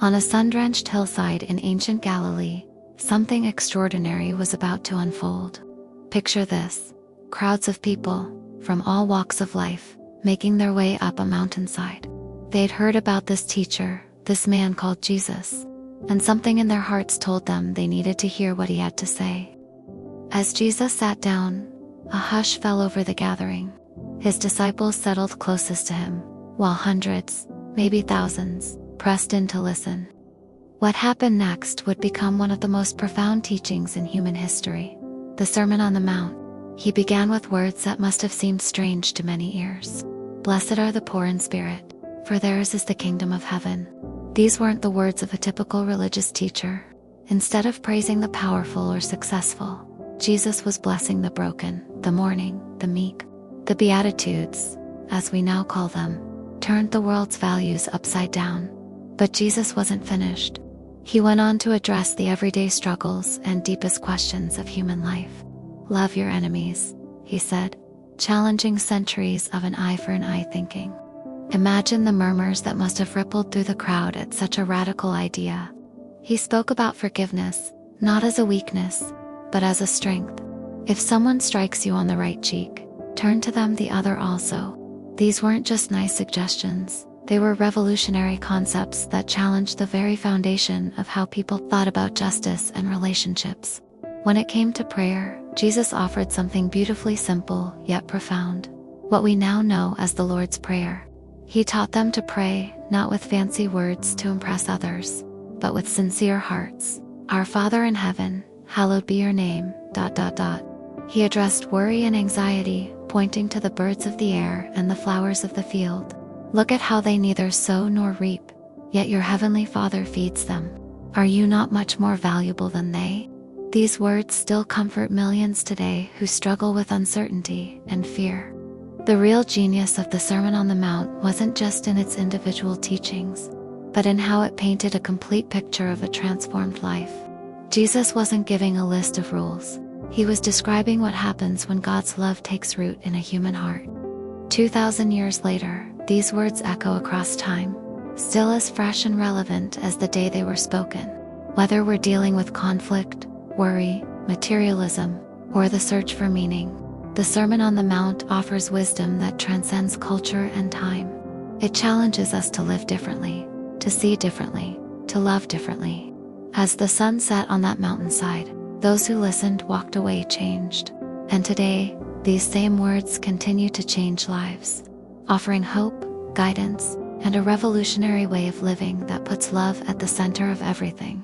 On a sun-drenched hillside in ancient Galilee, something extraordinary was about to unfold. Picture this: crowds of people, from all walks of life, making their way up a mountainside. They'd heard about this teacher, this man called Jesus, and something in their hearts told them they needed to hear what he had to say. As Jesus sat down, a hush fell over the gathering. His disciples settled closest to him, while hundreds, maybe thousands, pressed in to listen. What happened next would become one of the most profound teachings in human history, the Sermon on the Mount. He began with words that must have seemed strange to many ears. "Blessed are the poor in spirit, for theirs is the kingdom of heaven." These weren't the words of a typical religious teacher. Instead of praising the powerful or successful, Jesus was blessing the broken, the mourning, the meek. The Beatitudes, as we now call them, turned the world's values upside down. But Jesus wasn't finished. He went on to address the everyday struggles and deepest questions of human life. "Love your enemies," he said, challenging centuries of an eye for an eye thinking. Imagine the murmurs that must have rippled through the crowd at such a radical idea. He spoke about forgiveness, not as a weakness, but as a strength. If someone strikes you on the right cheek, turn to them the other also. These weren't just nice suggestions. They were revolutionary concepts that challenged the very foundation of how people thought about justice and relationships. When it came to prayer, Jesus offered something beautifully simple yet profound, what we now know as the Lord's Prayer. He taught them to pray, not with fancy words to impress others, but with sincere hearts. "Our Father in heaven, hallowed be your name, .. He addressed worry and anxiety, pointing to the birds of the air and the flowers of the field. "Look at how they neither sow nor reap, yet your heavenly Father feeds them. Are you not much more valuable than they?" These words still comfort millions today who struggle with uncertainty and fear. The real genius of the Sermon on the Mount wasn't just in its individual teachings, but in how it painted a complete picture of a transformed life. Jesus wasn't giving a list of rules. He was describing what happens when God's love takes root in a human heart. 2,000 years later, these words echo across time, still as fresh and relevant as the day they were spoken. Whether we're dealing with conflict, worry, materialism, or the search for meaning, the Sermon on the Mount offers wisdom that transcends culture and time. It challenges us to live differently, to see differently, to love differently. As the sun set on that mountainside, those who listened walked away changed. And today, these same words continue to change lives, offering hope, guidance, and a revolutionary way of living that puts love at the center of everything.